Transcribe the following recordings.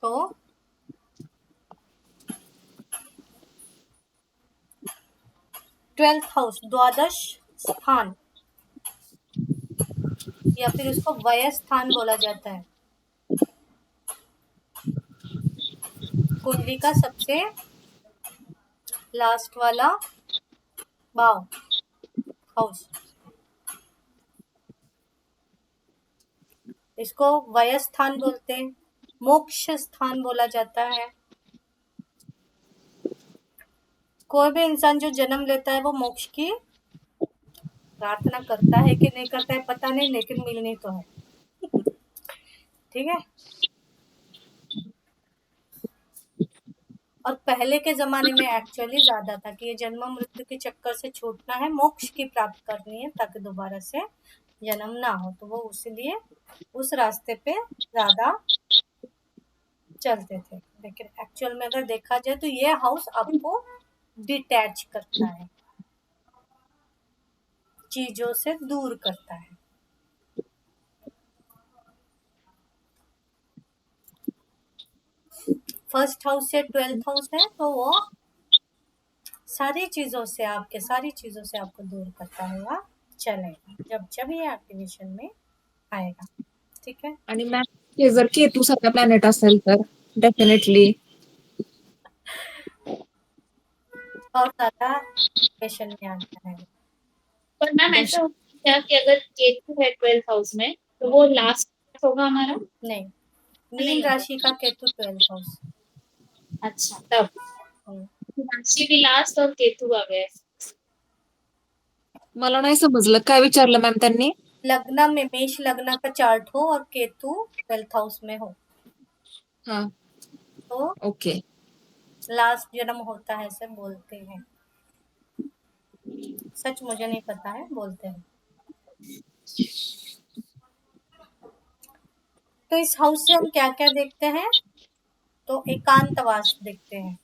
तो 12th house, द्वादश स्थान, या फिर उसको व्यय स्थान बोला जाता है। कुंडली का सबसे लास्ट वाला भाव, हाउस, इसको व्यय स्थान बोलते हैं, मोक्ष स्थान बोला जाता है। कोई भी इंसान जो जन्म लेता है वो मोक्ष की प्रार्थना करता है कि नहीं करता है पता नहीं, लेकिन मिलनी तो है। ठीक है। और पहले के जमाने में एक्चुअली ज्यादा था कि ये जन्म मृत्यु के चक्कर से छूटना है, मोक्ष की प्राप्त करनी है ताकि दोबारा से जन्म ना हो, तो वो इसलिए उस रास्ते पे ज्यादा चलते थे। लेकिन एक्चुअल में अगर देखा जाए तो ये हाउस आपको डिटैच करता है, चीजों से दूर करता है। फर्स्ट हाउस से 12th हाउस है तो वो सारी चीजों से आपको दूर करता हुआ चलेगा जब जब ये एक्टिवेशन में आएगा। ठीक है। आणि मॅम हे जर केतू सारखा प्लॅनेट असेल तर डेफिनेटली और ज्यादा एक्टिवेशन में आता है। पर मैम ऐसा होता है कि अगर केतु है 12th हाउस में तो वो लास्ट होगा हमारा? नहीं, मीन राशि का केतु 12th हाउस। अच्छा, तब राशि भी लास्ट और केतु आ गए। मला नाही समजलं काय विचारलं मॅम त्यांनी? लग्न में मेष लग्न का चार्ट हो और केतु 12th हाउस में हो हाँ तो ओके लास्ट जन्म होता है, ऐसे बोलते हैं। सच मुझे नहीं पता है, बोलते हैं। तो इस हाउस से हम क्या क्या देखते हैं, तो एकांतवास देखते हैं।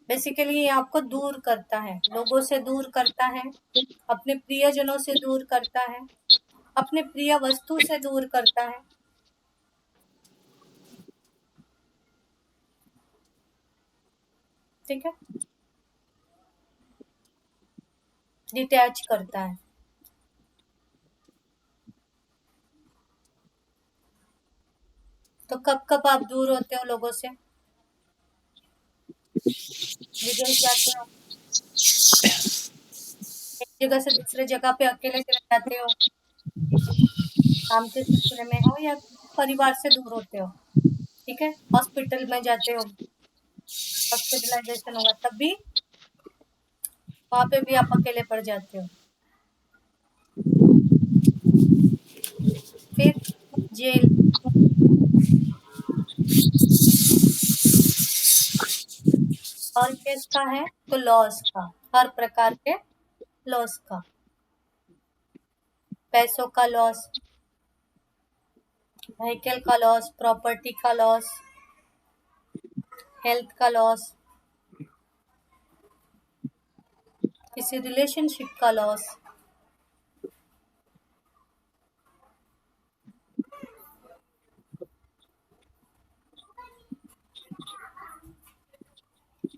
बेसिकली ये आपको दूर करता है, लोगों से दूर करता है, अपने प्रियजनों से दूर करता है, अपने प्रिय वस्तु से दूर करता है। ठीक है। डिटैच करता है। तो कब कब आप दूर होते हो लोगों से? विदेश जाते हो, एक जगह से दूसरे जगह पे अकेले चले जाते हो, काम के सिलसिले में हो या परिवार से दूर होते हो। ठीक है। हॉस्पिटल में जाते हो, हॉस्पिटलाइजेशन होगा तब भी वहां पे भी आप अकेले पड़ जाते हो। फिर जेल, और किसका है तो लॉस का, हर प्रकार के लॉस का, पैसों का लॉस, व्हीकल का लॉस, प्रॉपर्टी का लॉस, हेल्थ का लॉस, किसी रिलेशनशिप का लॉस,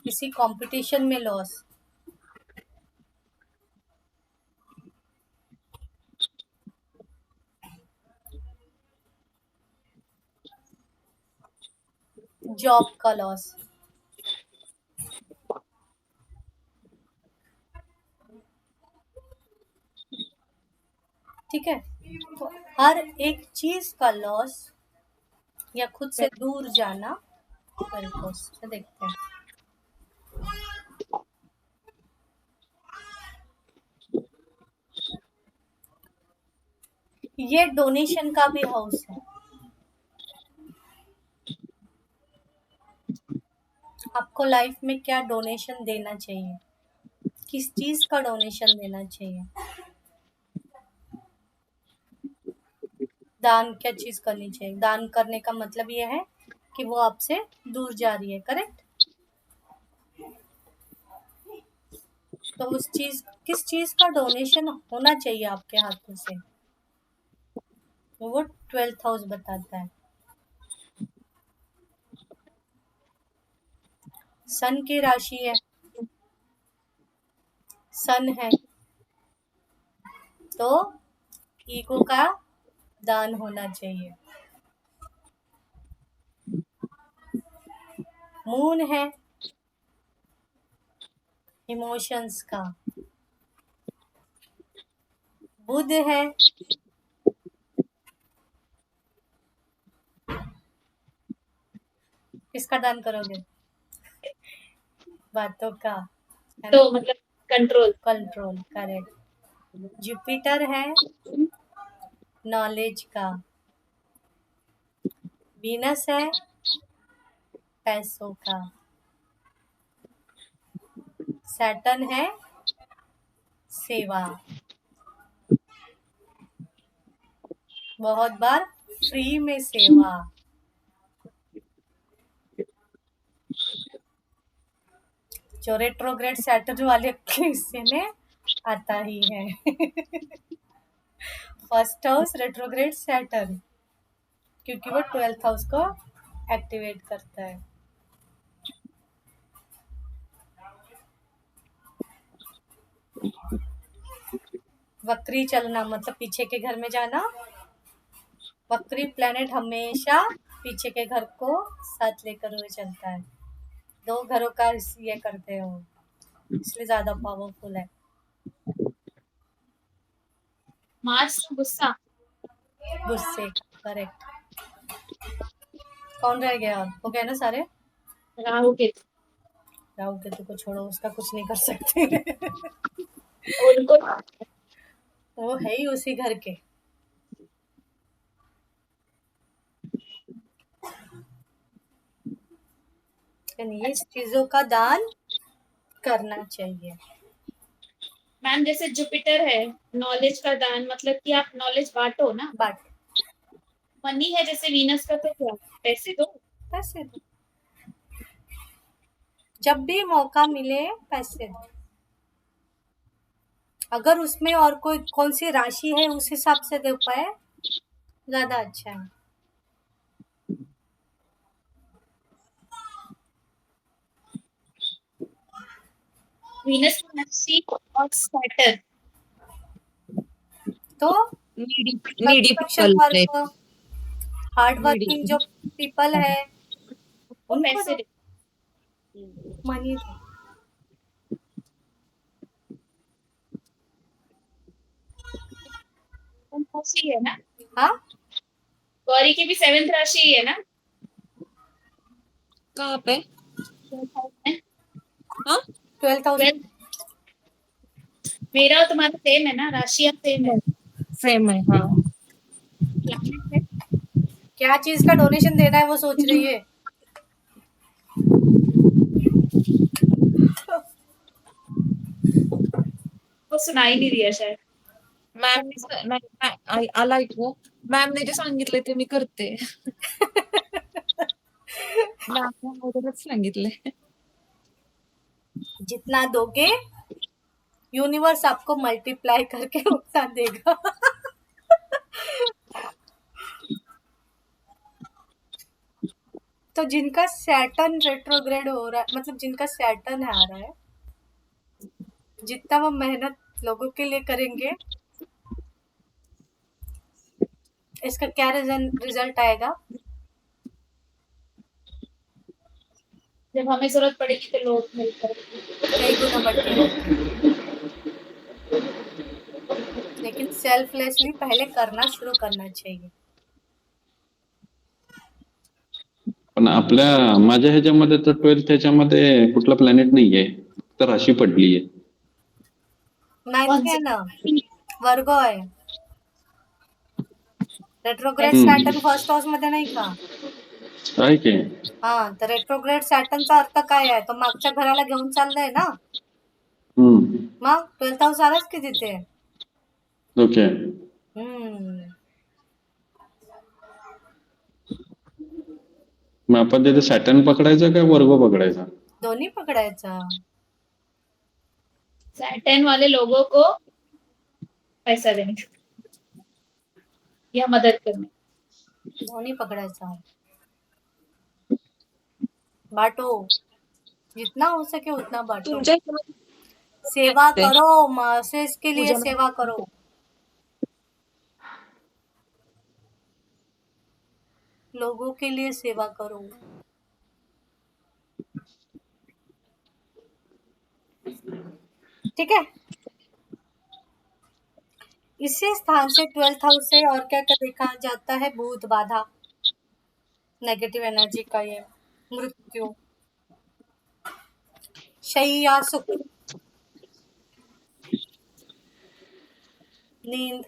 किसी कंपटीशन में लॉस, जॉब का लॉस। ठीक है। तो हर एक चीज का लॉस या खुद से दूर जाना तरीकों से देखते हैं। ये डोनेशन का भी हाउस है। आपको लाइफ में क्या डोनेशन देना चाहिए, किस चीज का डोनेशन देना चाहिए, दान क्या चीज करनी चाहिए। दान करने का मतलब ये है कि वो आपसे दूर जा रही है, करेक्ट। तो उस चीज, किस चीज का डोनेशन होना चाहिए आपके हाथों से, वो 12th हाउस बताता है। सन की राशि है, सन है, तो ईगो का दान होना चाहिए। मून है, इमोशंस का। बुध है, किसका दान करोगे? बातों का, है ना? तो मतलब कंट्रोल। Control, correct. जुपिटर है, नॉलेज का। वीनस है, पैसों का। सैटर्न है, सेवा। बहुत बार फ्री में सेवा। जो रेट्रोग्रेड सैटर्न वाले के हिस्से में आता ही है। फर्स्ट हाउस रेट्रोग्रेड सैटर्न, क्योंकि वो 12th हाउस को एक्टिवेट करता है। वक्री चलना मतलब पीछे के घर में जाना। वक्री प्लेनेट हमेशा पीछे के घर को साथ लेकर हुए चलता है। 2 घरों का ये करते हो, इसलिए ज्यादा पावरफुल है। मार्स तो गुस्सा। गुस्से, करेक्ट। कौन रह गया? हो गए ना सारे? राहु केतु। राहु केतु को छोड़ो, उसका कुछ नहीं कर सकते। उनको वो है ही उसी घर के। लेकिन ये चीजों का दान करना चाहिए। मैम जैसे जुपिटर है, नॉलेज का दान, मतलब कि आप नॉलेज बांटो ना। बट मनी है जैसे वीनस का, तो क्या पैसे दो। पैसे दो, जब भी मौका मिले पैसे दो। अगर उसमें और कोई कौन सी राशि है उस हिसाब से दे पाए, ज्यादा अच्छा है। वीनस की राशि और सैटर्न। तो नीडी नीडी कंस्ट्रक्शन पीपल पे। Work, hard needy. वर्किंग जो पीपल है वो उनको पैसे दो, दे। मनी दो। राशि है ना, हाँ, गौरी की भी 7th राशि ही है ना। कहाँ पे? 12th हाउस में। हाँ, 12th हाउस में। 12th। मेरा और तुम्हारा सेम है ना, राशियां सेम है। सेम है हाँ। प्लैनेट है। क्या चीज का डोनेशन देना है वो सोच रही है। वो सुनाई नहीं दिया शायद। मॅम आला ऐकू. मॅमने जे सांगितले ते मी करते. मॅम अगोदरच सांगितले. जितना दोगे यूनिवर्स आपको मल्टीप्लाई करके उतना देगा। तो जिनका सैटर्न रेट्रोग्रेड हो रहा है, मतलब जिनका सैटर्न आ रहा है, जितना वो मेहनत लोगों के लिए करेंगे, इसका क्या रिजल्ट आएगा? जब हमें जरूरत पड़ेगी तो लोग मिलकर। कई गुना बढ़ के आएगा। लेकिन सेल्फलेसली पहले करना शुरू करना चाहिए। पण आपल्या माझ्या ह्याच्यामध्ये तर 12th ह्याच्यामध्ये कुठला प्लॅनेट नाहीये, फक्त राशी पडलीये. 9th में है ना, वर्गो है। रेट्रोग्रेड हम्म. सॅटर्न फर्स्ट हाऊस मध्ये नाही का? आहे की? हा, तर रेट्रोग्रेड सॅटर्नचा अर्थ काय आहे? तो मागच्या घराला घेऊन चाललाय ना, हम्म. मग 12th हाऊस आलाच की तिथे. ओके. मग आपण तिथे सॅटर्न पकडायचा का वर्गो पकडायचा? दोन्ही पकडायचा. सैटर्न वाले लोगों को पैसा देने या मदद करने। दोन्ही पकडायचा. बाटो, जितना हो सके उतना बांटो, तुमच्या ह्याच्यामध्ये सेवा असते. करो, मासेस के लिए पूजा सेवा करो, लोगों के लिए सेवा करो। ठीक है, इसी स्थान से 12th हाउस से और क्या क्या देखा जाता है? भूत बाधा, नेगेटिव एनर्जी का ये, मृत्यु, शैया सुख, नींद,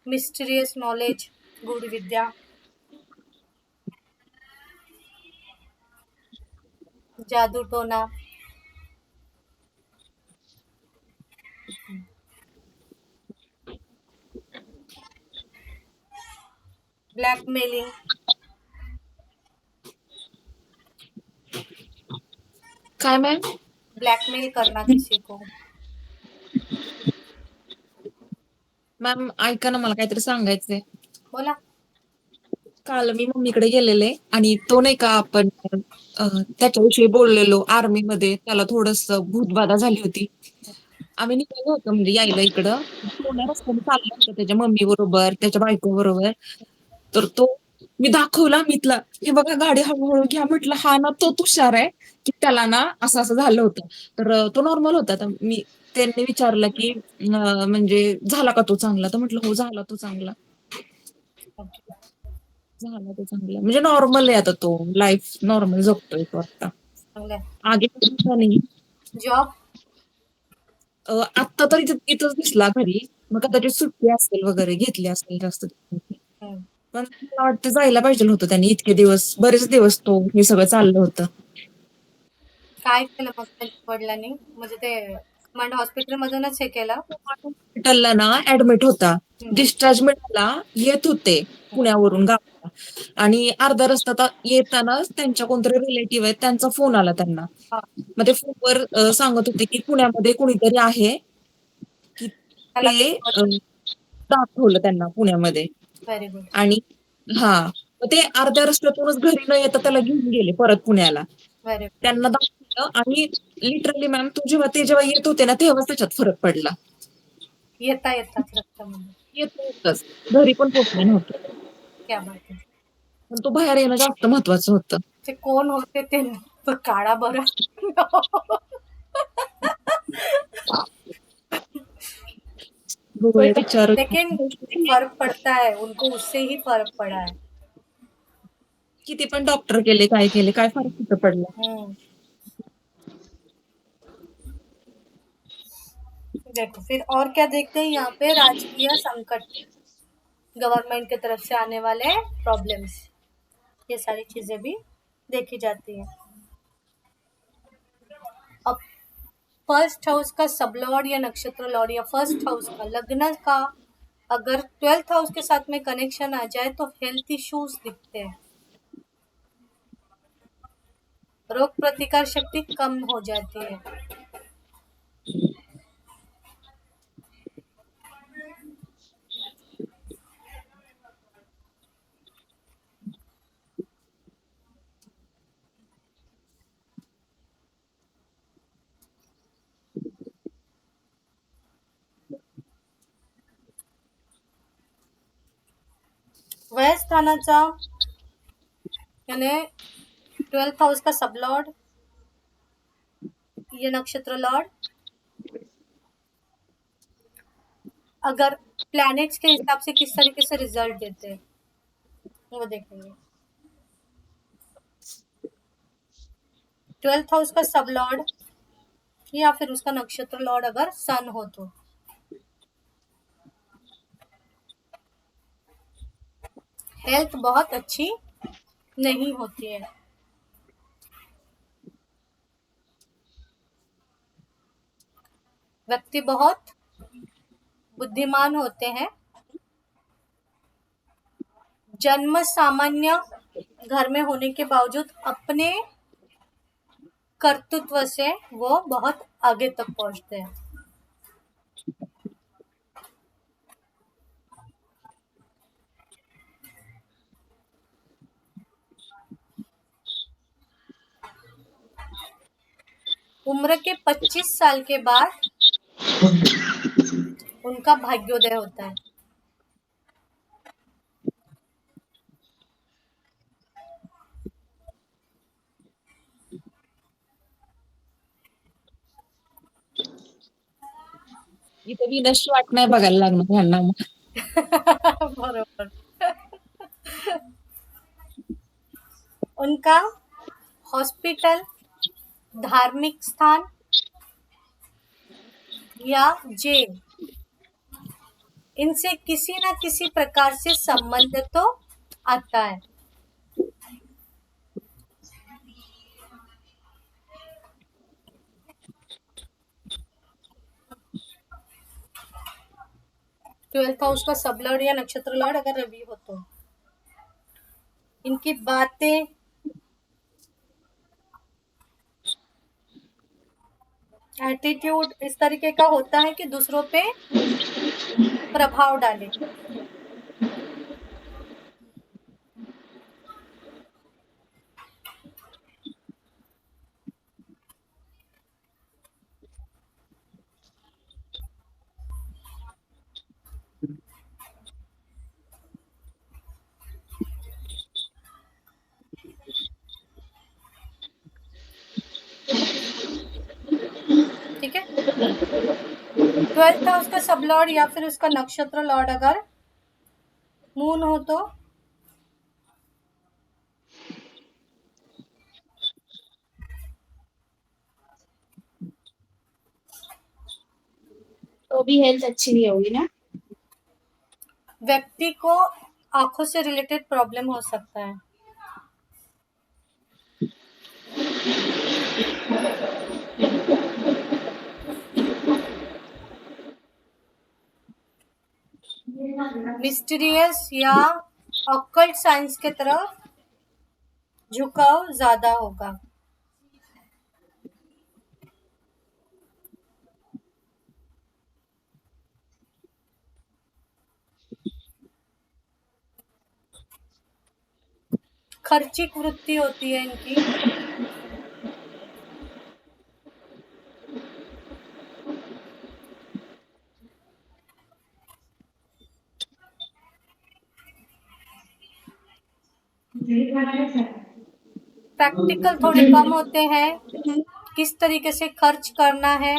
मिस्टीरियस नॉलेज, गूढ़ विद्या, जादू टोना, ब्लैकमेलिंग, काय मॅम? ब्लैकमेल करना किसी को। मॅम ऐका ना, मला काहीतरी सांगायचंय. बोला। काल मी मम्मीकडे गेलेले आणि तो नाही का आपण त्याच्याविषयी बोललेलो आर्मीमध्ये, त्याला थोडस भूतबाधा झाली होती. आम्ही निघालो होतो म्हणजे यायला इकडं, पुण्या रस्त्याने चालला होता त्याच्या मम्मी बरोबर, त्याच्या बायको बरोबर. तर तो मी दाखवला मितला, हे बघा गाडी हळूहळू घ्या, म्हटलं हा ना तो तुषार आहे की त्याला ना असं असं झालं होतं. तर तो नॉर्मल होता. तर त्यांनी विचारलं की म्हणजे झाला का तो चांगला, तर म्हटलं हो झाला तो चांगला. झाला तो चांगला म्हणजे नॉर्मल आहे आता, तो लाईफ नॉर्मल जगतोय तो आता, चांगलं. आगे नाही. जॉब, आत्ता तर इथंच दिसला घरी, मग कदाचित सुट्टी असेल वगैरे घेतली असेल जास्त दिवसांची. पण मला वाटतं जायला पाहिजे होतं त्यांनी, इतके दिवस बरेच दिवस तो हे सगळं चाललं होतं. काय केलं मग त्यांच्या वडिलांनी? म्हणजे ते कमांड हॉस्पिटल मधूनच हे केलं? हॉस्पिटलला ना ऍडमिट होता, डिस्चार्ज मिळाला, येत होते पुण्यावरून गावाला, आणि अर्धा रस्ता येताना त्यांच्या कोणतरी रिलेटिव्ह आहेत, त्यांचा फोन आला त्यांना. हा. मग ते फोनवर सांगत होते की पुण्यामध्ये कुणीतरी आहे, की त्याला ते दाखवलं त्यांना पुण्यामध्ये. Very good. आणि हा, मग ते अर्ध्या रस्त्यातूनच घरी न येता त्याला घेऊन गेले परत पुण्याला. Very good. त्यांना दाखवलं आणि लिटरली मॅम, जेव्हा येत होते ना तेव्हाच त्याच्यात फरक पडला. येता येताच रक्तामध्ये येतच घरी पण पोचले नव्हते, क्या बात आहे. पण तो बाहेर येणं जास्त महत्वाचं होतं. ते कोण होते ते काढा बरं. बघूया विचार. लेकिन फर्क पड़ता है, उनको उससे ही फर्क पड़ा है. किती पण डॉक्टर केले, काय केले, काय फरक कुठं पडला. देखो फिर और क्या देखते हैं यहाँ पे? राजकीय संकट, गवर्नमेंट की तरफ से आने वाले प्रॉब्लम्स, ये सारी चीजें भी देखी जाती हैं. अब फर्स्ट हाउस का सब लॉर्ड या नक्षत्र लॉर्ड या फर्स्ट हाउस का लग्न का अगर 12th हाउस के साथ में कनेक्शन आ जाए तो हेल्थ इश्यूज दिखते हैं, रोग प्रतिकार शक्ति कम हो जाती है. वह स्थानाचा यानी 12th हाउस का सब लॉर्ड, ये नक्षत्र लॉर्ड अगर प्लैनेट्स के हिसाब से किस तरीके से रिजल्ट देते हैं वो देखेंगे. 12th हाउस का सब लॉर्ड या फिर उसका नक्षत्र लॉर्ड अगर सन हो तो हेल्थ बहुत अच्छी नहीं होती है. व्यक्ति बहुत बुद्धिमान होते हैं, जन्म सामान्य घर में होने के बावजूद अपने कर्तृत्व से वो बहुत आगे तक पहुंचते हैं. उम्र के 25 साल के बाद उनका भाग्योदय होता है। इथे विनसची वाट नाही बघायला लागणार ह्यांना मग. बरोबर। उनका हॉस्पिटल, धार्मिक स्थान या जेल, इनसे किसी न किसी प्रकार से संबंध तो आता है। ट्वेल्थ हाउस का सब लॉर्ड या नक्षत्र लॉर्ड अगर रवि हो तो इनकी बातें, एटीट्यूड इस तरीके का होता है कि दूसरों पे प्रभाव डाले। ठीक है। ट्वेल्थ हाउस का सब लॉर्ड या फिर उसका नक्षत्र लॉर्ड अगर मून हो तो भी हेल्थ अच्छी नहीं होगी ना। व्यक्ति को आंखों से रिलेटेड प्रॉब्लम हो सकता है। मिस्टीरियस या ऑकल्ट साइंस के तरफ झुकाव ज्यादा होगा। खर्चिक वृत्ति होती है इनकी। प्रैक्टिकल थोड़े कम होते हैं। किस तरीके से खर्च करना है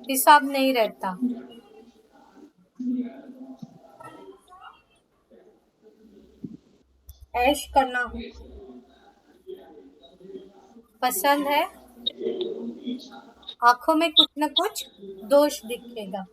हिसाब नहीं रहता। ऐश करना पसंद है। आंखों में कुछ न कुछ दोष दिखेगा।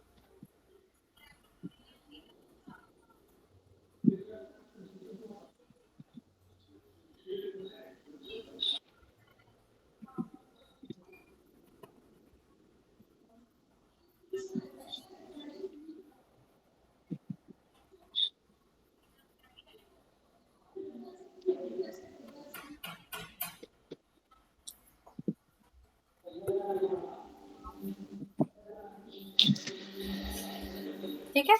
ठीक है।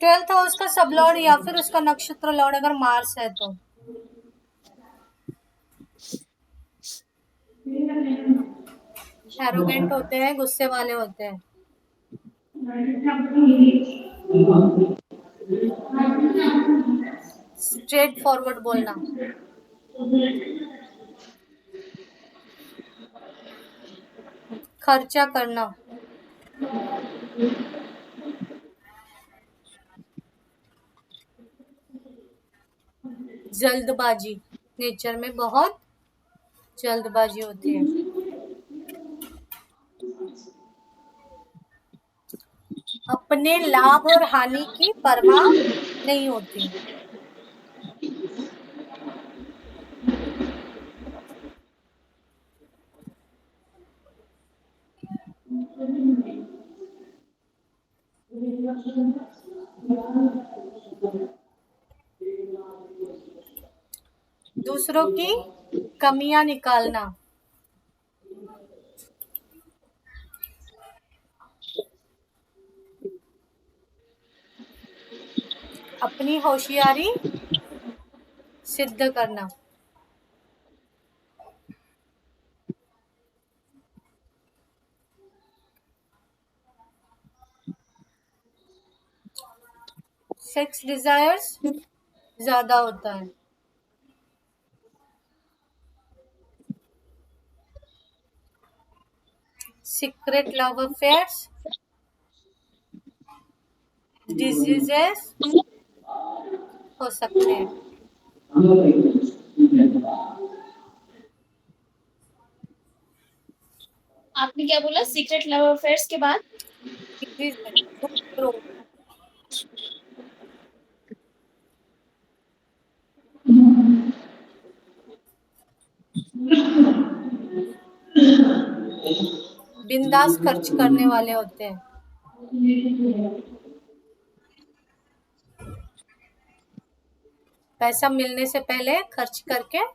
ट्वेल्थ हाउस का सब लॉर्ड या फिर उसका नक्षत्र लॉर्ड अगर मार्स है तो एरोगेंट होते हैं, गुस्से वाले होते हैं। स्ट्रेट फॉरवर्ड बोलना। खर्चा करना। जल्दबाजी, नेचर में बहुत जल्दबाजी होती है। अपने लाभ और हानि की परवाह नहीं होती। दूसरों की कमियां निकालना। अपनी होशियारी सिद्ध करना। सेक्स डिजायर्स ज्यादा होता है। सीक्रेट लव अफेयर्स, डिजीजेस हो सकते हैं। आपने क्या बोला सीक्रेट लव अफेयर्स के बाद? डिजीजेस, बिंदास खर्च करने वाले होते हैं। पैसा मिलने से पहले खर्च करके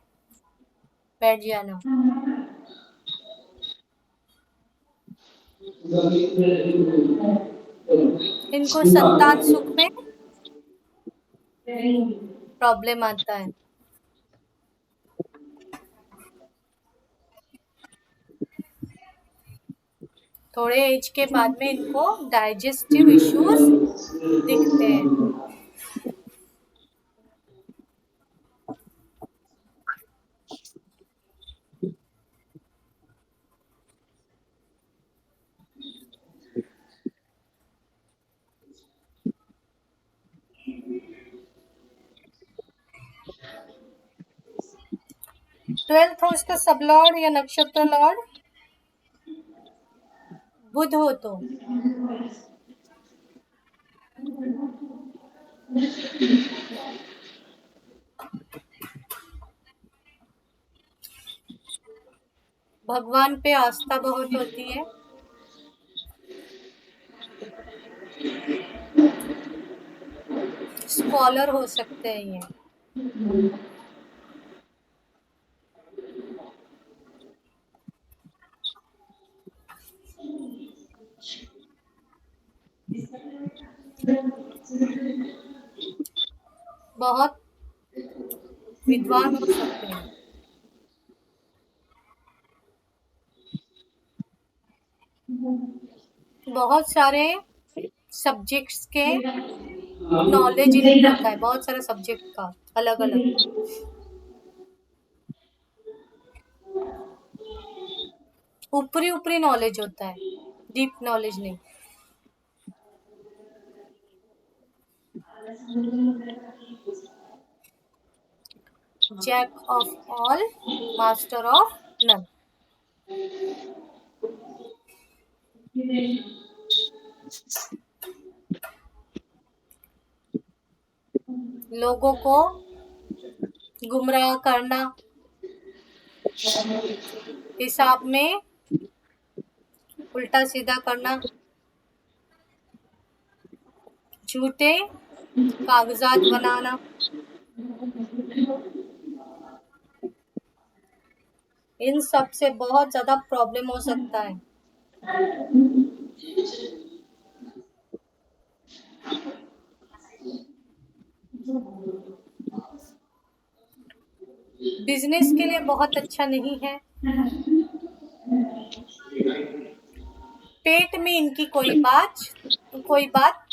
बैठ जाना। इनको संतान सुख में प्रॉब्लम आता है। थोड़े एज के बाद में इनको डाइजेस्टिव इश्यूज दिखते हैं। 12th हाउस का सब लॉर्ड या नक्षत्र लॉर्ड बुध हो तो भगवान पे आस्था बहुत होती है। स्कॉलर हो सकते हैं ये। बहुत विद्वान हो सकते हैं। बहुत सारे सब्जेक्ट्स के नॉलेज इनको होता है, बहुत सारे सब्जेक्ट का अलग अलग। ऊपरी ऊपरी नॉलेज होता है, डीप नॉलेज नहीं। Jack of all, master of none. लोगों को गुमराह करना, हिसाब में उल्टा सीधा करना, झूठे कागजात बनाना, इन सब से बहुत ज्यादा प्रॉब्लम हो सकता है। बिजनेस के लिए बहुत अच्छा नहीं है। पेट में इनकी कोई बात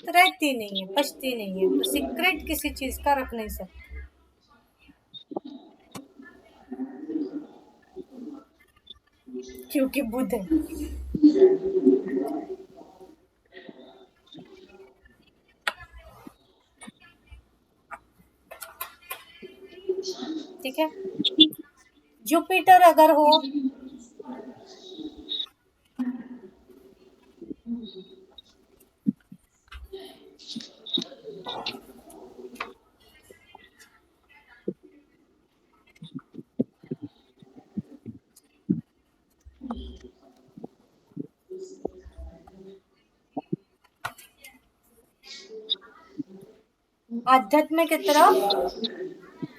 रहती नहीं है, पचती नहीं है, तो सीक्रेट किसी चीज का रख नहीं सकते। क्योंकि बुध है। ठीक है। जुपिटर अगर हो आध्यात्म की तरफ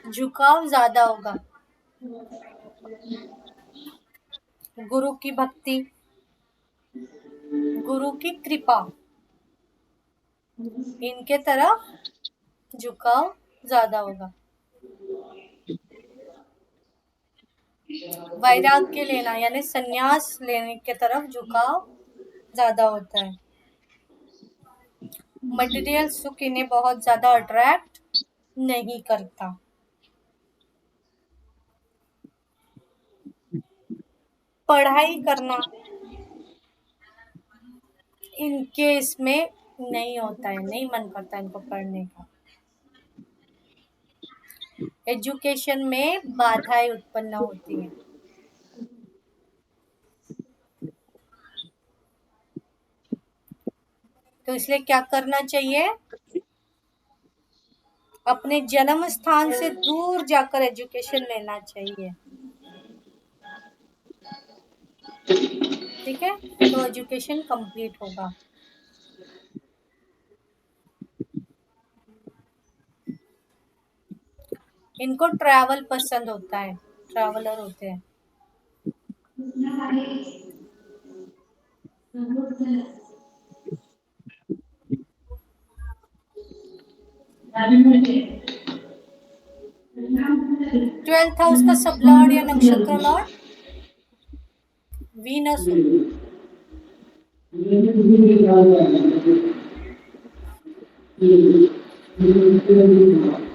झुकाव ज्यादा होगा। गुरु की भक्ति, गुरु की कृपा, इनके तरफ झुकाव ज्यादा होगा। वैराग्य लेना यानी संन्यास लेने के तरफ झुकाव ज्यादा होता है। मटेरियल सुख इन्हें बहुत ज्यादा अट्रैक्ट नहीं करता। पढ़ाई करना इनके इसमें नहीं होता है, नहीं मन करता इनको पढ़ने का। एजुकेशन में बाधाएं उत्पन्न होती हैं। तो इसलिए क्या करना चाहिए, अपने जन्म स्थान से दूर जाकर एजुकेशन लेना चाहिए। ठीक है, तो एजुकेशन कंप्लीट होगा। इनको ट्रैवल पसंद होता है, ट्रैवलर होते हैं। ट्वेल्थ हाउस का सब लॉर्ड या नक्षत्र लॉर्ड वीनस होता है।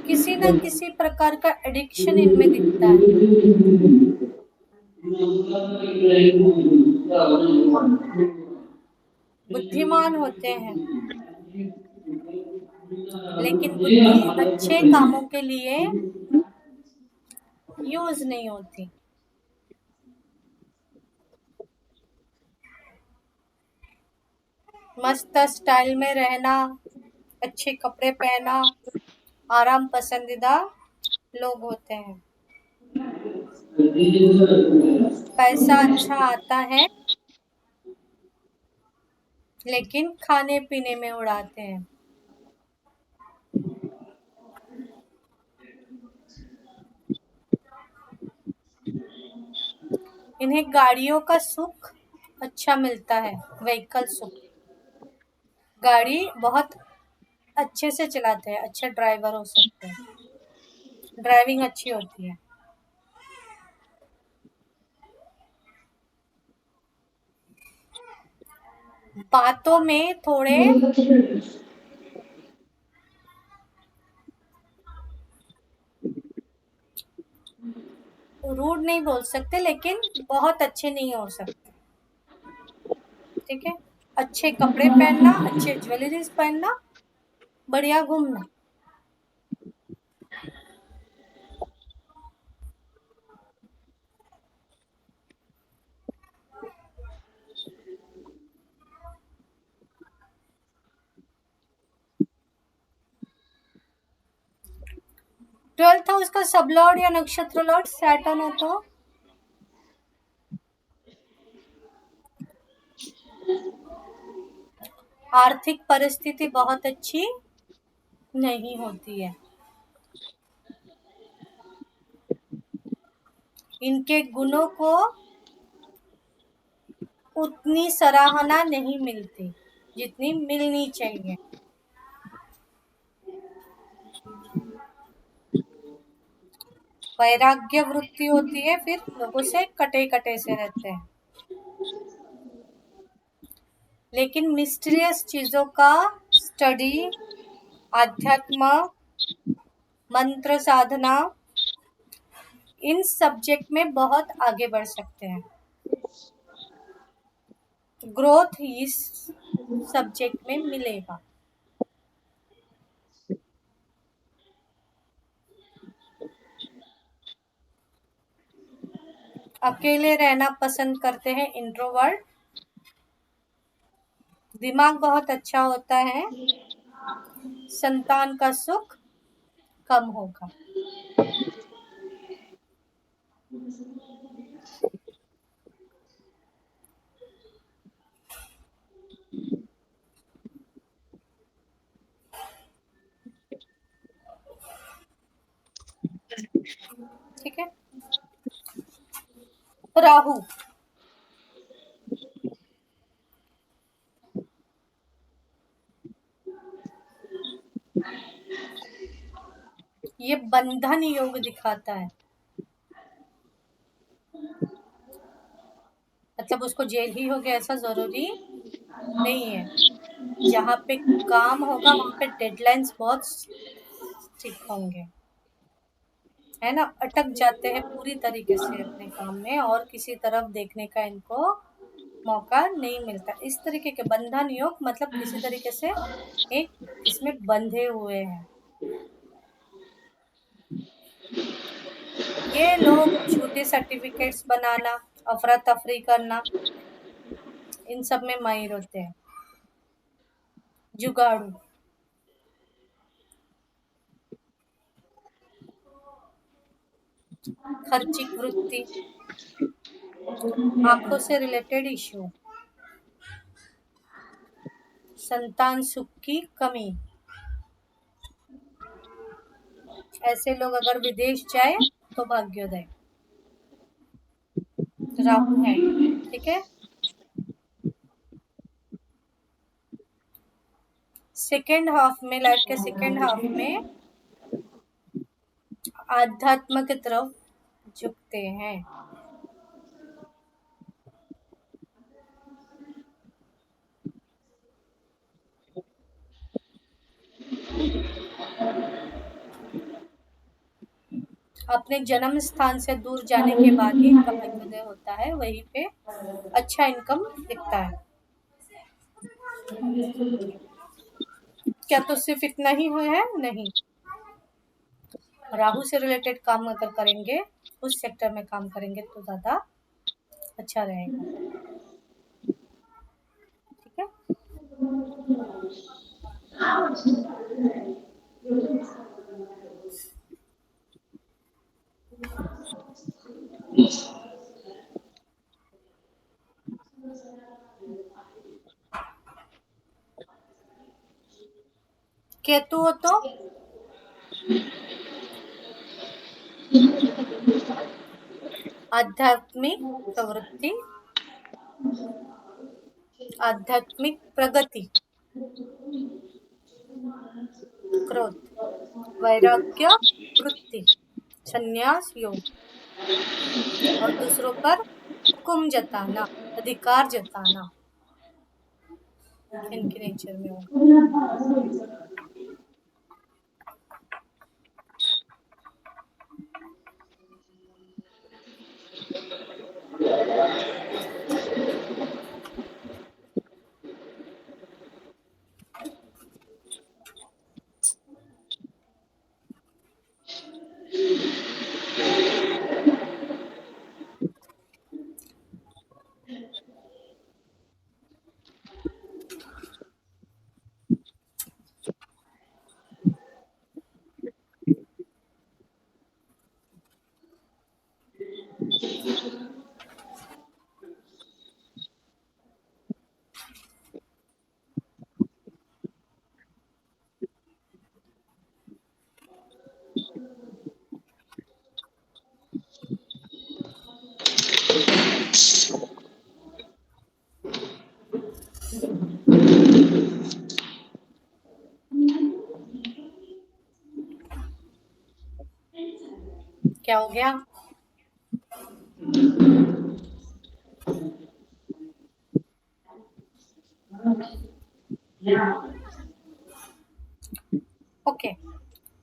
किसी न किसी प्रकार का एडिक्शन इनमें दिखता है। बुद्धिमान होते हैं, लेकिन बुद्धि अच्छे कामों के लिए यूज नहीं होती। मस्त स्टाइल में रहना, अच्छे कपड़े पहना, आराम पसंदीदा लोग होते हैं। पैसा अच्छा आता है, लेकिन खाने पीने में उड़ाते हैं। इन्हें गाड़ियों का सुख अच्छा मिलता है, व्हीकल सुख। गाड़ी बहुत अच्छे से चलाते हैं, अच्छे ड्राइवर हो सकते हैं, ड्राइविंग अच्छी होती है। बातों में थोड़े रूड नहीं बोल सकते, लेकिन बहुत अच्छे नहीं हो सकते। ठीक है, अच्छे कपड़े पहनना, अच्छे ज्वेलरीज पहनना, बढ़िया घूमना। ट्वेल्थ हाउस का सब लॉर्ड या नक्षत्र लॉर्ड सैटर्न हो तो आर्थिक परिस्थिति बहुत अच्छी नहीं होती है। इनके गुणों को उतनी सराहना नहीं मिलती जितनी मिलनी चाहिए। वैराग्य वृत्ति होती है, फिर लोगों से कटे कटे से रहते हैं। लेकिन मिस्टीरियस चीजों का स्टडी, आध्यात्म, मंत्र साधना, इन सब्जेक्ट में बहुत आगे बढ़ सकते हैं। ग्रोथ इस सब्जेक्ट में मिलेगा। अकेले रहना पसंद करते हैं, इंट्रोवर्ट। दिमाग बहुत अच्छा होता है, संतान का सुख कम होगा। ठीक है, राहु ये बंधन योग दिखाता है, मतलब उसको जेल ही हो गया ऐसा जरूरी नहीं है। जहाँ पे काम होगा वहाँ पे डेडलाइंस बहुत स्ट्रिक्ट होंगे, है ना। अटक जाते हैं पूरी तरीके से अपने काम में और किसी तरफ देखने का इनको मौका नहीं मिलता। इस तरीके के बंधन योग मतलब किसी तरीके से एक इसमें बंधे हुए हैं। ये लोग झूठे सर्टिफिकेट्स बनाना, अफरा तफरी करना, इन सब में माहिर होते हैं। जुगाड़ू, खर्चिक वृत्ति, आंखों से रिलेटेड इश्यू, संतान सुख की कमी। ऐसे लोग अगर विदेश जाए तो भाग्योदय। राहु है, ठीक है। सेकेंड हाफ में, लाइफ के सेकेंड हाफ में आध्यात्म की तरफ झुकते हैं। अपने जन्म स्थान से दूर जाने के बाद ही इनका भाग्योदय होता है, वहीं पे अच्छा इनकम दिखता है। क्या तो सिर्फ इतना ही है? नहीं, राहु से रिलेटेड काम अगर करेंगे, उस सेक्टर में काम करेंगे तो ज्यादा अच्छा रहेगा, ठीक है। केतु हो तो आध्यात्मिक प्रवृत्ति, आध्यात्मिक प्रगति, क्रोध, वैराग्य वृत्ति, संन्यास योग और दूसरों पर हुक्म जताना, अधिकार जताना, इनके नेचर में होगा। क्या हो गया? ओके,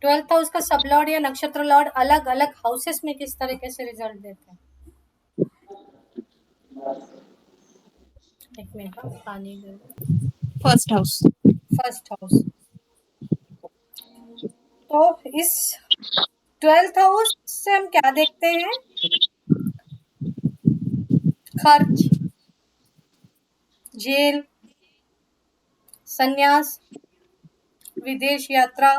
12th हाउस का सब लॉर्ड या नक्षत्र लॉर्ड अलग अलग हाउसेस में किस तरीके से रिजल्ट देते हैं? एक मिनट, पानी दे। First house. फर्स्ट हाउस, तो इस 12th हाउस से हम क्या देखते हैं? खर्च, जेल, संन्यास, विदेश यात्रा,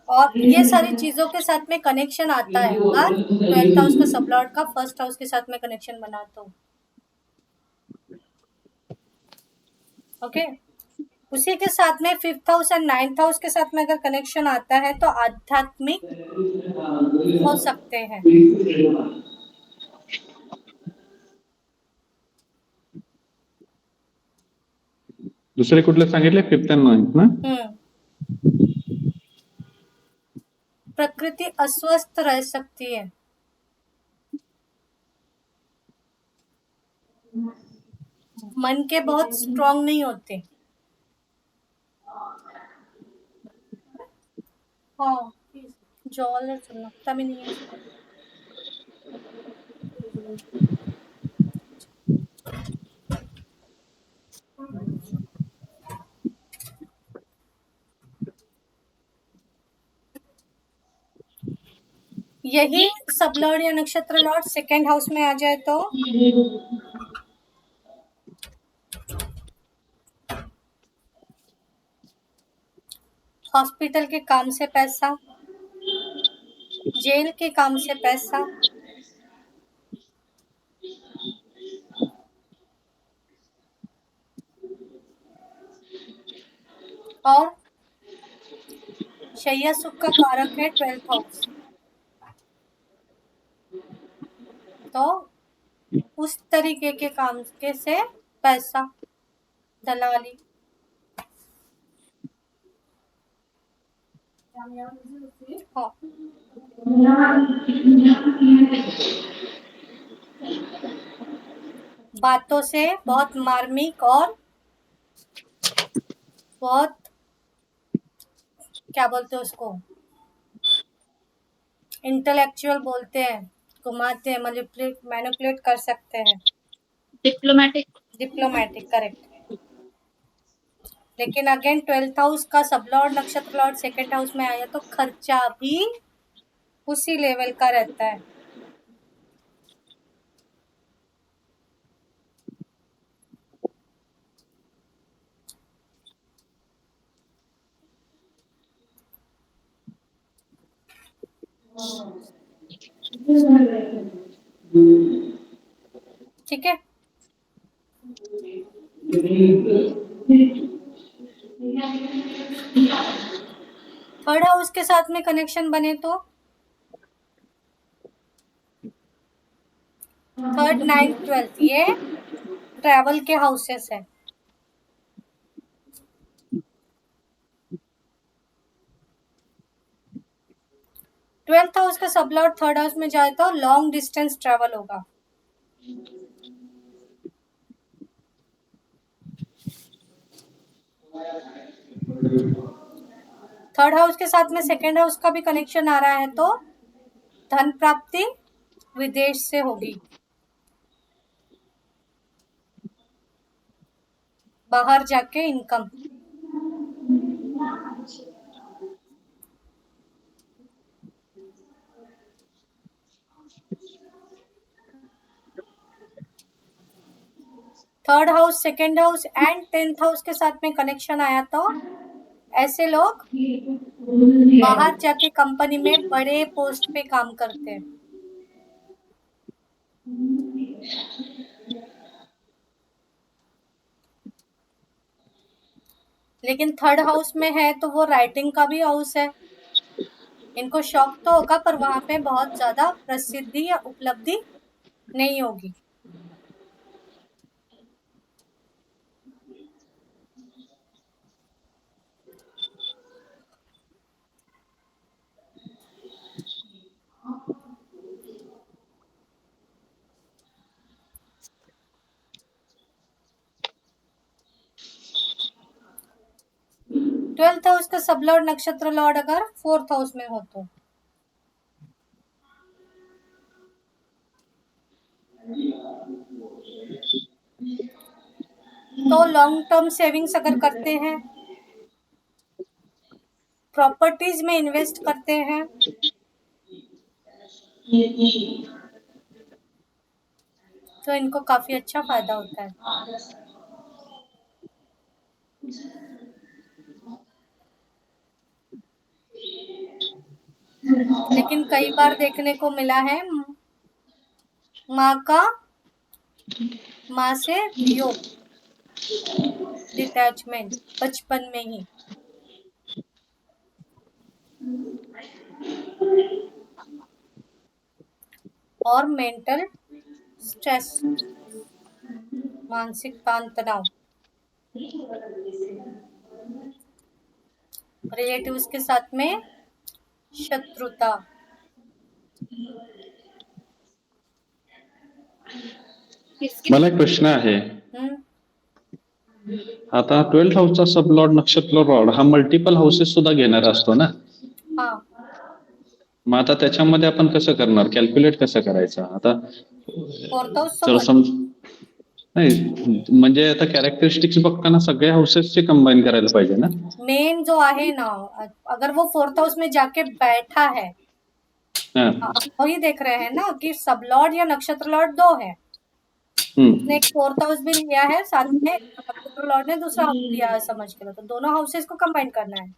और ये सारी चीजों के साथ में कनेक्शन आता है अगर 12th हाउस का सब लॉर्ड का फर्स्ट हाउस के साथ में कनेक्शन बना तो। ओके, उसी के साथ में 5th house and 9th house के साथ में अगर कनेक्शन आता है तो आध्यात्मिक हो सकते हैं। दुसरे कुठले सांगितले? 5th and 9th ना? प्रकृति अस्वस्थ रह सकती है। मन के बहुत स्ट्रांग नहीं होते। हाँ, जॉल लगता भी नहीं है इसको। यही सब लॉर्ड या नक्षत्र लॉर्ड सेकेंड हाउस में आ जाए तो हॉस्पिटल के काम से पैसा, जेल के काम से पैसा, और शैया सुख का कारक है 12th हाउस, तो उस तरीके के काम के से पैसा, दलाली। हाँ, बातों से बहुत मार्मिक और बहुत क्या बोलते हैं उसको, इंटेलेक्चुअल बोलते हैं, घुमाते हैं, मैनिपुलेट कर सकते हैं। Diplomatic correct. लेकिन अगेन 12th हाउस का सब लॉर्ड नक्षत्र लॉर्ड सेकेंड हाउस में आया तो खर्चा भी उसी लेवल का रहता है। ठीक है, थर्ड हाउस के साथ में कनेक्शन बने तो थर्ड, 9th, 12th ये ट्रैवल के हाउसेस है। ट्वेल्थ हाउस का सब लॉर्ड थर्ड हाउस में जाए तो लॉन्ग डिस्टेंस ट्रैवल होगा। थर्ड हाउस के साथ में सेकेंड हाउस का भी कनेक्शन आ रहा है तो धन प्राप्ति विदेश से होगी, बाहर जाके income. Third house, second house and 10th house के साथ में कनेक्शन आया तो ऐसे लोग बाहर जाके कंपनी में बड़े पोस्ट पे काम करते हैं। लेकिन थर्ड हाउस में है तो वो राइटिंग का भी हाउस है। इनको शौक तो होगा पर वहां पे बहुत ज्यादा प्रसिद्धि या उपलब्धि नहीं होगी। ट्वेल्थ हाउस का सब लॉर्ड नक्षत्र लॉर्ड अगर 4th हाउस में हो तो लॉन्ग टर्म सेविंग्स अगर करते हैं, प्रॉपर्टीज में इन्वेस्ट करते हैं, तो इनको काफी अच्छा फायदा होता है। लेकिन कई बार देखने को मिला है माँ से वियोग, डिटैचमेंट बचपन में ही, और मेंटल स्ट्रेस, मानसिक तान तनाव, रिलेटिव्स के साथ में शत्रुता। किसकी मला एक प्रश्न आहे. हम्म आता 12th हाऊसचा सब लॉर्ड नक्षत्र लॉर्ड हा मल्टिपल हाऊसेस सुद्धा घेणारा असतो ना. हाँ मग आता त्याच्यामध्ये आपण कसं करणार, कॅल्क्युलेट कसं करायचं आता? फोर्थ हाउस जर सोबत नाही म्हणजे आता कॅरेक्टरिस्टिक्स बघताना सगळ्या हाऊसेसचे कंबाईन करायला पाहिजे ना. मेन जो है ना, अगर वो फोर्थ हाउस में जाके बैठा है, हा. आप वही देख रहे हैं ना कि सब लॉर्ड या नक्षत्र लॉर्ड दो है, हम्म. उसने एक फोर्थ हाउस भी लिया है, साथ में नक्षत्र लॉर्ड ने दूसरा हाउस लिया है, समझ के लो, तो दोनों हाउसेस को कंबाइन करना है,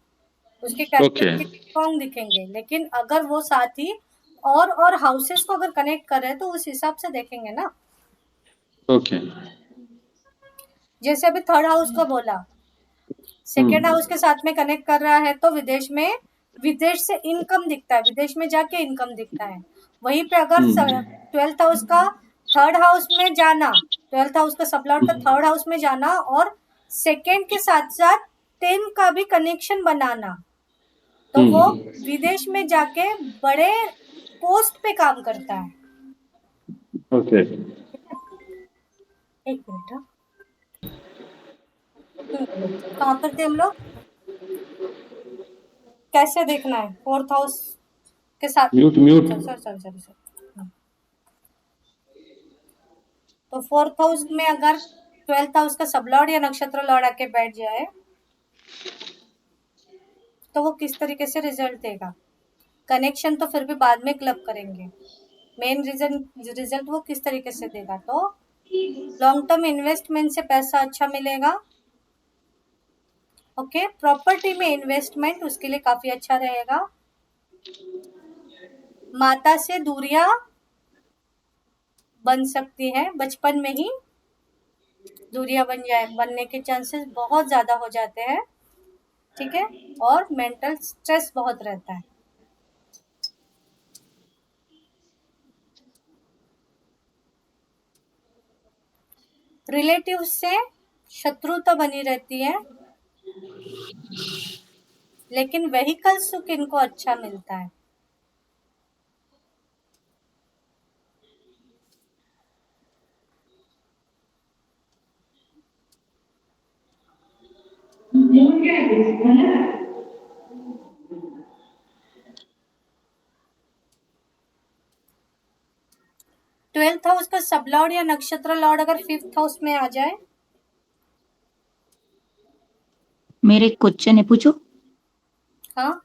उसके ओके. कैरेक्टरिस्टिक स्ट्रॉन्ग दिखेंगे। लेकिन अगर वो साथ ही और हाउसेस को अगर कनेक्ट कर रहे हैं तो उस हिसाब से देखेंगे ना। ओके. जैसे अभी थर्ड हाउस को बोला, सेकेंड हाउस के साथ में कनेक्ट कर रहा है तो विदेश से इनकम दिखता है, विदेश में जाके इनकम दिखता है। वहीं पे अगर 12th हाउस का थर्ड हाउस में जाना, 12th हाउस का सबलॉर्ड का थर्ड हाउस में जाना और सेकेंड के साथ साथ 10 का भी कनेक्शन बनाना, तो वो विदेश में जाके बड़े पोस्ट पे काम करता है। ओके. एक मिनट हाँ। कहाँ पर थे हम लोग? कैसे देखना है फोर्थ हाउस के साथ? म्यूट. सॉरी। तो फोर्थ हाउस में अगर 12th हाउस का सब लॉर्ड या नक्षत्र लॉर्ड आके बैठ जाए तो वो किस तरीके से रिजल्ट देगा? कनेक्शन तो फिर भी बाद में क्लब करेंगे, मेन रिजल्ट वो किस तरीके से देगा? तो लॉन्ग टर्म इन्वेस्टमेंट से पैसा अच्छा मिलेगा। ओके, प्रॉपर्टी में इन्वेस्टमेंट उसके लिए काफी अच्छा रहेगा। माता से दूरियां बन सकती हैं, बचपन में ही दूरियां बनने के चांसेस बहुत ज्यादा हो जाते हैं, ठीक है। और मेंटल स्ट्रेस बहुत रहता है। रिलेटिव से शत्रुता बनी रहती है, लेकिन व्हीकल सुख इनको अच्छा मिलता है। ट्वेल्थ हाउस का सब लॉर्ड या नक्षत्र लॉर्ड अगर 5th हाउस में आ जाए, मेरे क्वेश्चन है, पूछो। हाँ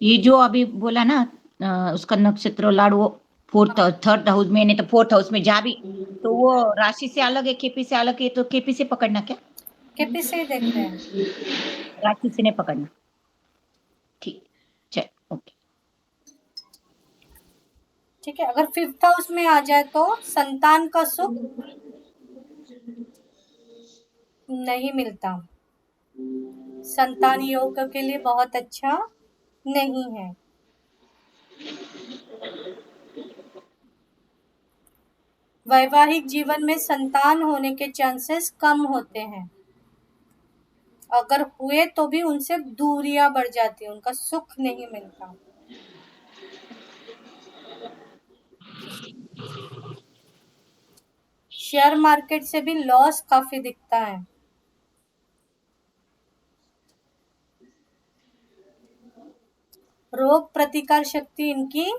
ये जो अभी बोला ना, उसका नक्षत्र लाड़ वो फोर्थ थर्ड हाउस में, नहीं तो फोर्थ हाउस में जा भी, तो वो राशि से अलग है, केपी से अलग है, तो केपी से पकड़ना क्या? केपी से ही देख रहे हैं। राशि से नहीं पकड़ना। ठीक, चल ओके। ठीक है, अगर 5th हाउस में आ जाए तो संतान का सुख नहीं मिलता, संतान योग के लिए बहुत अच्छा नहीं है। वैवाहिक जीवन में संतान होने के चांसेस कम होते हैं, अगर हुए तो भी उनसे दूरियां बढ़ जाती है, उनका सुख नहीं मिलता। शेयर मार्केट से भी लॉस काफी दिखता है। रोग प्रतिकार शक्ति इनकी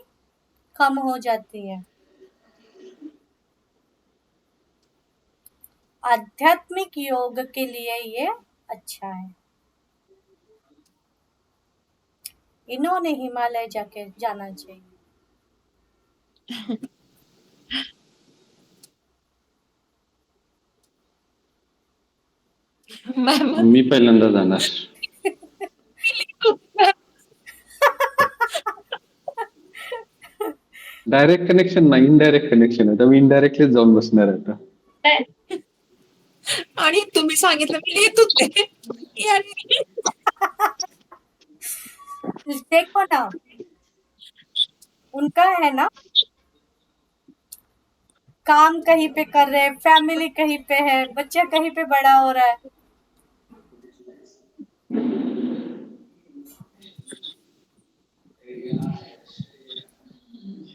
कम हो जाती है। आध्यात्मिक योग के लिए ये अच्छा है। इन्होंने हिमालय जाके जाना चाहिए। मॅम मी पहिल्यांदा जाणार. डायरेक्ट कनेक्शन नाही, इनडायरेक्ट कनेक्शन आहे, तर मी इनडायरेक्टलीच जाऊन बसणार आहे आता. आणि तुम्ही सांगितलं मी लिहित होते. यांनी देखो ना, उनका है ना, काम कहीं पे कर रहे हैं, फैमिली कहीं पे है, बच्चा कहीं पे बड़ा हो रहा है।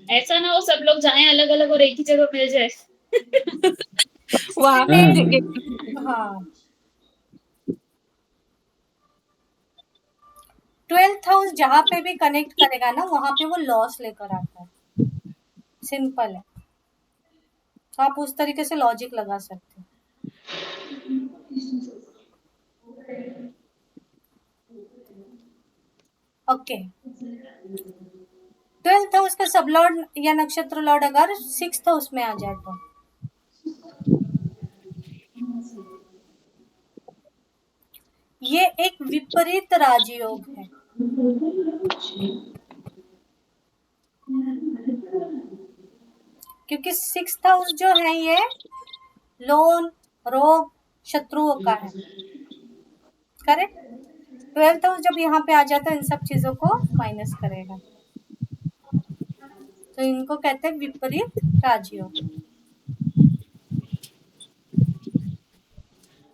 ऐसा ना हो सब लोग जाएं अलग अलग और एक ही जगह मिल जाए। वहाँ हाँ, पे हाँ, 12th हाउस जहाँ पे भी कनेक्ट करेगा ना वहां पे वो लॉस लेकर आता है, सिंपल है। तो आप उस तरीके से लॉजिक लगा सकते हो। ओके, 12th हाउस का सब लॉर्ड या नक्षत्र लॉर्ड अगर 6th हाउस में आ जाए तो ये एक विपरीत राजयोग है। क्योंकि 6th हाउस जो है ये लोन, रोग, शत्रुओं का है, करेक्ट। 12th हाउस जब यहाँ पे आ जाता है इन सब चीजों को माइनस करेगा, तो इनको कहते हैं विपरीत राजयोग।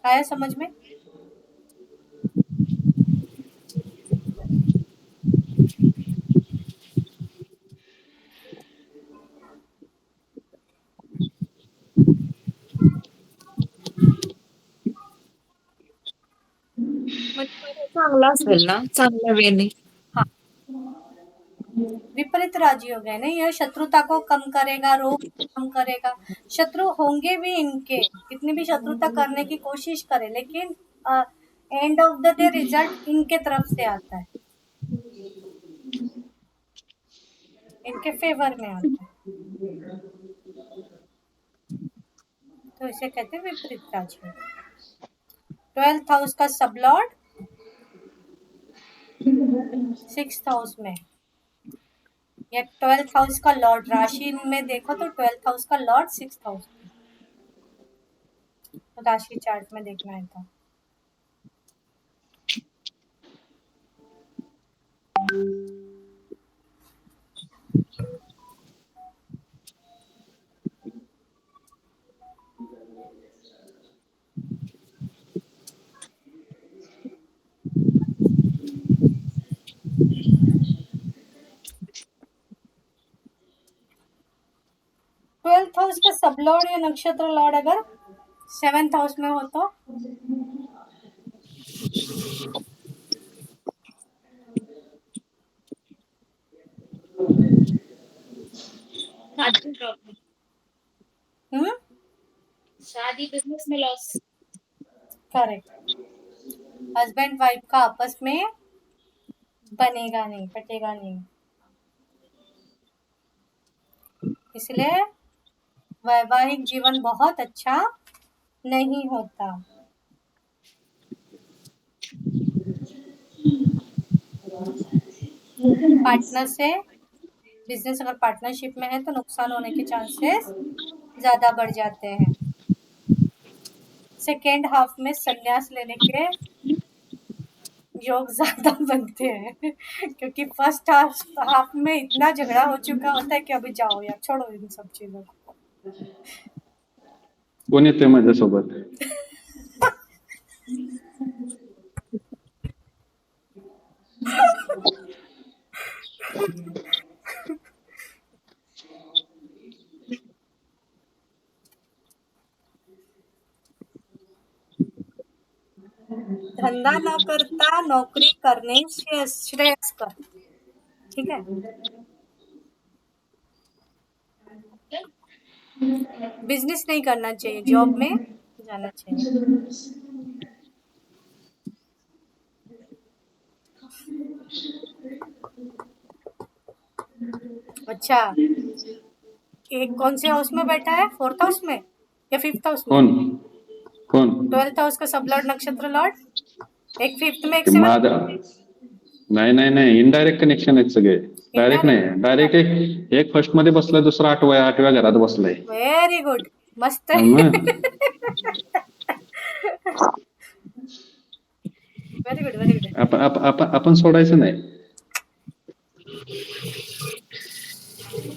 आया समझ में? म्हणजे चांगला असेल ना, चांगल्या वेने. हाँ, विपरीत राजयोग है ना, यह शत्रुता को कम करेगा, रोग को कम करेगा। शत्रु होंगे भी इनके, कितनी भी शत्रुता करने की कोशिश करे, लेकिन end of the day result इनके तरफ से आता है, इनके फेवर में आता है। तो इसे कहते हैं विपरीत राजयोग। 12th हाउस का सब लॉर्ड 6th हाउस में, या 12th हाउस का लॉर्ड राशि में देखो तो 12th हाउस का लॉर्ड 6th हाउस में, राशि चार्ट में देखना है तो। ट्वेल्थ हाउस का सब लॉर्ड या नक्षत्र लॉर्ड अगर 7th हाउस में हो तो शादी प्रॉब्लम, हम्म, शादी बिजनेस में लॉस। करेक्ट। हस्बैंड वाइफ का आपस में बनेगा नहीं, पटेगा नहीं, इसलिए वैवाहिक जीवन बहुत अच्छा नहीं होता। पार्टनर से बिजनेस अगर पार्टनरशिप में है तो नुकसान होने के चांसेस ज्यादा बढ़ जाते हैं। सेकेंड हाफ में संन्यास लेने के योग ज्यादा बनते हैं क्योंकि फर्स्ट हाफ में इतना झगड़ा हो चुका होता है कि अभी जाओ यार, छोड़ो इन सब चीजों को। कोण येतोय माझ्यासोबत? धंधा न करता नौकरी करने से श्रेयस्कर, ठीक है। बिजनेस नहीं करना चाहिए, जॉब में जाना चाहिए। अच्छा, एक कौन से हाउस में बैठा है? 4th हाउस में या 5th हाउस में? कोण कोण 12th हाउस का सब लॉर्ड नक्षत्र लॉर्ड, एक 5th में एक ते 7th। माझा नाही नाही नाही इनडायरेक्ट कनेक्शन आहेत सगळे, डायरेक्ट नाही. डायरेक्ट एक फर्स्ट मध्ये बसलाय, दुसरा आठव्या घरात बसलाय. वेरी गुड, मस्त है। मग वेरी गुड, वेरी गुड। आपण सोडायचं नाही.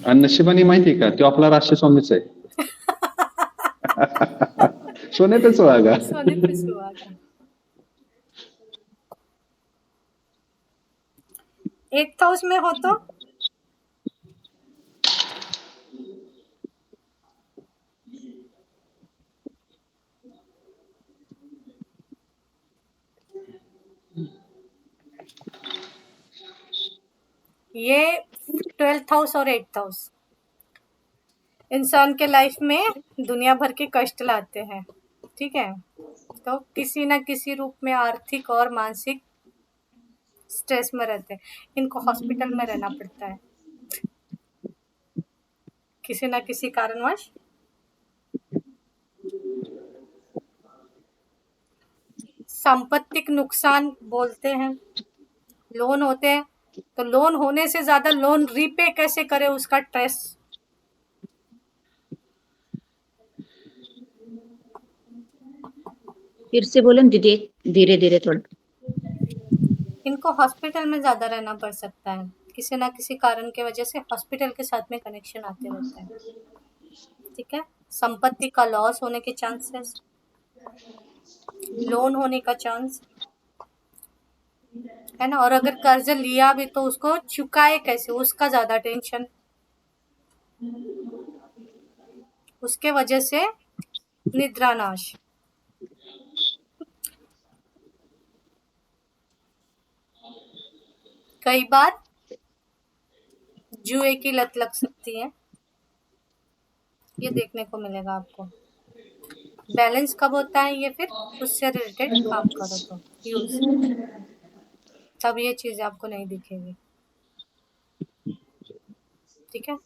आणि नशिबाने माहितीये का, तो आपला राष्ट्र स्वामीच आहे. सोने पे सुहागा. सोने पे सुहागा। 8th हाउस में हो तो ये 12th हाउस और 8th हाउस इंसान के लाइफ में दुनिया भर के कष्ट लाते हैं, ठीक है। तो किसी ना किसी रूप में आर्थिक और मानसिक स्ट्रेस में रहते हैं, इनको हॉस्पिटल में रहना पड़ता है किसी ना किसी कारणवश। सांपत्तिक नुकसान बोलते हैं, लोन होते हैं तो लोन होने से ज्यादा लोन रीपे कैसे करें उसका स्ट्रेस। फिर से बोलो न दीदी, धीरे धीरे थोड़ा। इनको हॉस्पिटल में ज्यादा रहना पड़ सकता है, किसी ना किसी कारण की वजह से हॉस्पिटल के साथ में कनेक्शन आते रहता है, ठीक है। संपत्ति का लॉस होने के चांसेस, लोन होने का चांस है ना, और अगर कर्ज लिया भी तो उसको चुकाए कैसे, उसका ज्यादा टेंशन, उसके वजह से निद्रा नाश। कई बार जुए की लत लग सकती है, ये देखने को मिलेगा आपको। बैलेंस कब होता है ये, फिर उससे रिलेटेड काम करो तो यूज, तब ये चीजें आपको नहीं दिखेगी, ठीक है।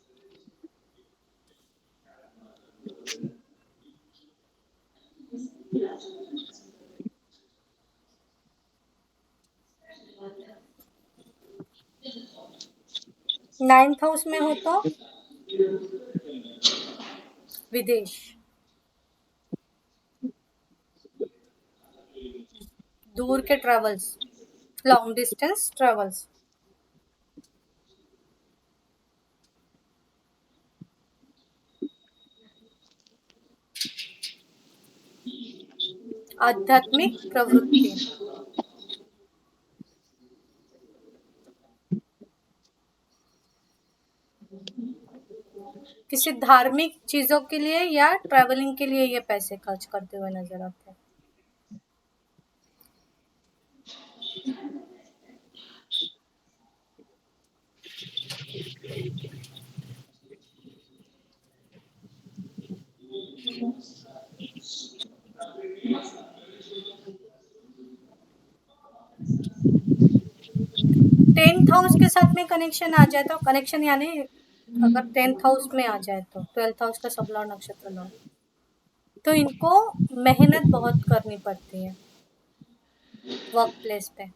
नाइन्थ हाउस में हो तो विदेश, दूर के ट्रेवल्स, लॉन्ग डिस्टेंस ट्रेवल्स, आध्यात्मिक प्रवृत्ति, किसी धार्मिक चीजों के लिए या ट्रैवलिंग के लिए ये पैसे खर्च करते हुए नजर आते हैं। टेंथ हाउस के साथ में कनेक्शन आ जाए तो, कनेक्शन यानी अगर 10th हाउस में आ जाए तो 12th हाउस का सब लॉर्ड नक्षत्र लॉर्ड, तो इनको मेहनत बहुत करनी पड़ती है वर्क प्लेस पे,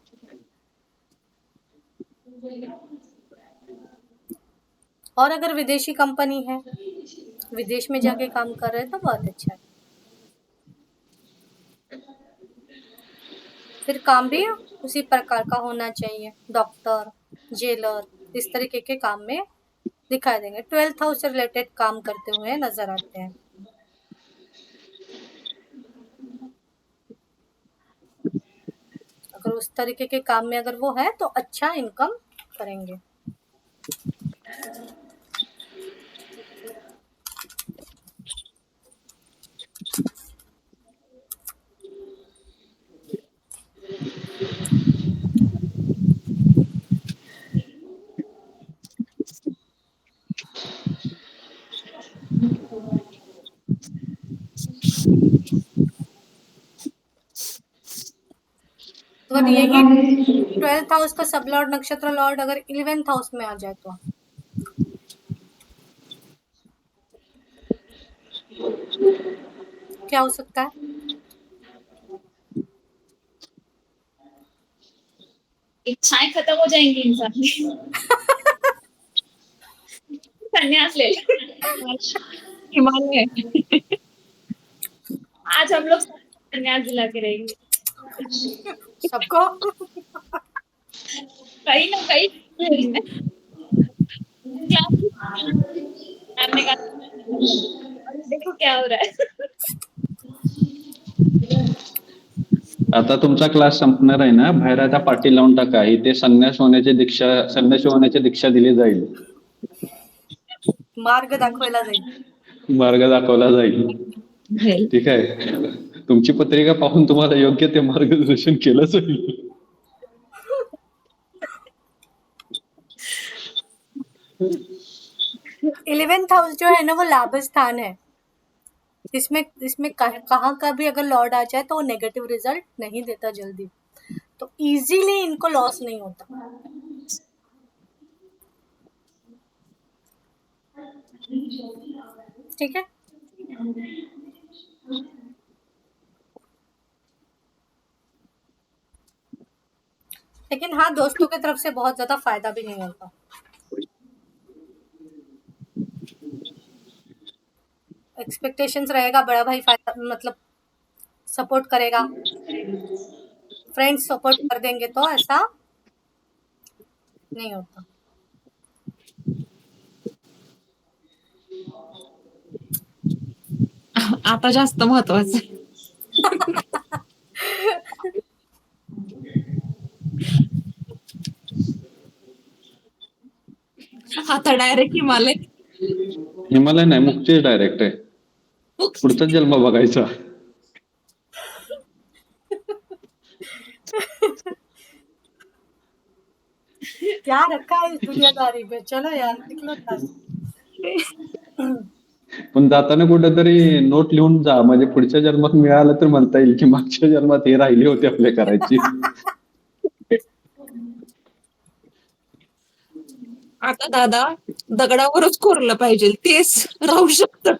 और अगर विदेशी कंपनी है, विदेश में जाके काम कर रहे हैं तो बहुत अच्छा है। फिर काम भी उसी प्रकार का होना चाहिए, डॉक्टर, जेलर, इस तरीके के काम में दिखाई देंगे, 12th हाउस से रिलेटेड काम करते हुए नजर आते हैं। अगर उस तरीके के काम में अगर वो है तो अच्छा इनकम करेंगे। तो अगर यही 12th हाउस का सब लॉर्ड नक्षत्र लॉर्ड अगर 11th हाउस में आ जाए तो क्या हो सकता है? इच्छाएं खत्म हो जाएंगी इंसान की। संन्यास ले ले। हिमालय। आज हम लोग संन्यास दिला के रहेंगे सबको कहीं ना कहीं। हमने कहा देखो क्या हो रहा है। आता तुमचा क्लास संपणार आहे ना, बाहेर आता पाठी लावून टाका, इथे संन्यासी होण्याची दीक्षा दिली जाईल, मार्ग दाखवायला जाईल, मार्ग दाखवला जाईल, ठीक आहे। तुमची पत्रिका पाहून तुम्हाला योग्य ते मार्गदर्शन केलं जाईल। 11th हाउस जो है ना वो लाभ स्थान है। इसमें इसमें कहाँ का भी अगर लॉर्ड आ जाए तो वो नेगेटिव रिजल्ट नहीं देता जल्दी, तो इजीली इनको लॉस नहीं होता। ठीक है, लेकिन हाँ दोस्तों की तरफ से बहुत ज्यादा फायदा भी नहीं होता। एक्सपेक्टेशंस रहेगा, बड़ा भाई फायदा मतलब सपोर्ट करेगा, फ्रेंड्स सपोर्ट कर देंगे, तो ऐसा नहीं होता। आता जास्त महत्वाचं आहे. आता डायरेक्ट हिमालय. हिमालय नाही, मुक्ती डायरेक्ट आहे. पुढचा जन्म बघायचा. क्या रखा है इस दुनियादारी में, चलो यार निकलो यहाँ से। पण जाताना कुठेतरी नोट लिहून जा, म्हणजे पुढच्या जन्मात मिळालं तर म्हणता येईल की मागच्या जन्मात हे राहिली होती आपल्या करायची. आता दादा दगडावरच कोरलं पाहिजे, तेच राहू शकतं.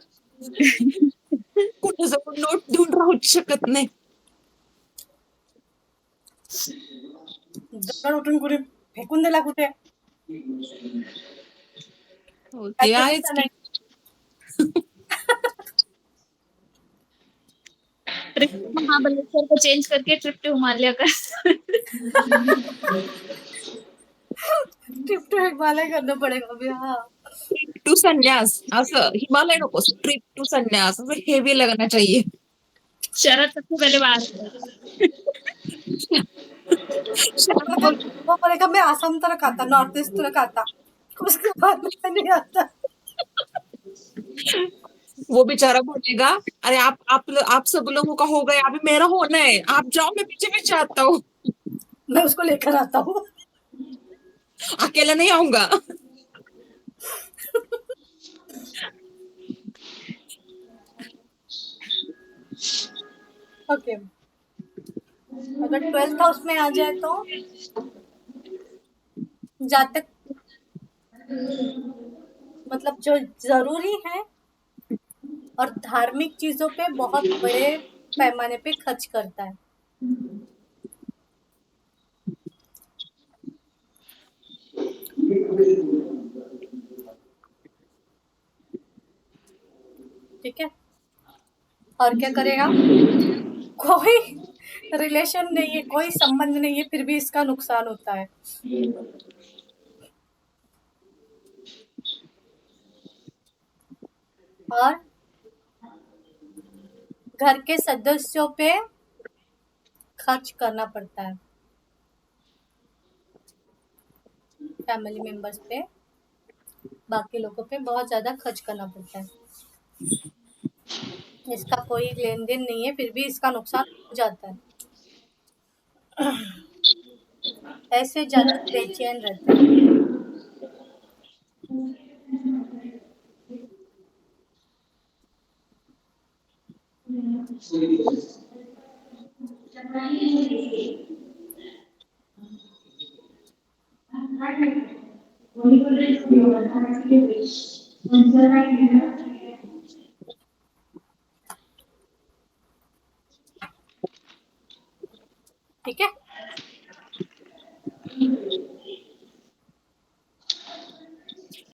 कुठे जाऊन नोट देऊन राहूच शकत नाही. दगड उठून कुठे फेकून दिला कुठे, हो, ते आहेच की. ट्रिप महाबलेश्वर को चेंज करके ट्रिप टू हिमालय का। ट्रिप टू हिमालय करना पड़ेगा अभी। हाँ, ट्रिप टू संन्यास, असं हिमालय नको, ट्रिप टू संन्यास असं हेवी लगना चाहिए. शरद सबसे पहले बाहर। वो बोलेगा मैं आसाम तरफ आता, नॉर्थ ईस्ट तरफ आता, उसके बाद में नहीं आता। वो बेचारा बोलेगा अरे आप सब लोगों का हो गया, अभी मेरा होना है, आप जाओ, मैं पीछे पीछे आता हूँ, मैं उसको लेकर आता हूँ। अकेला नहीं आऊंगा. ओके, अगर 12th हाउस में आ जाए तो जातक मतलब जो जरूरी है और धार्मिक चीजों पे बहुत बड़े पैमाने पे खर्च करता है। ठीक है, और क्या करेगा, कोई रिलेशन नहीं है, कोई संबंध नहीं है, फिर भी इसका नुकसान होता है। और घर के सदस्यों पे खर्च करना पड़ता है, फैमिली मेंबर्स पे, बाकी लोगों पे बहुत ज्यादा खर्च करना पड़ता है। इसका कोई लेन देन नहीं है, फिर भी इसका नुकसान हो जाता है। ऐसे ज्यादा बेचैन रहते हैं। ठीक है।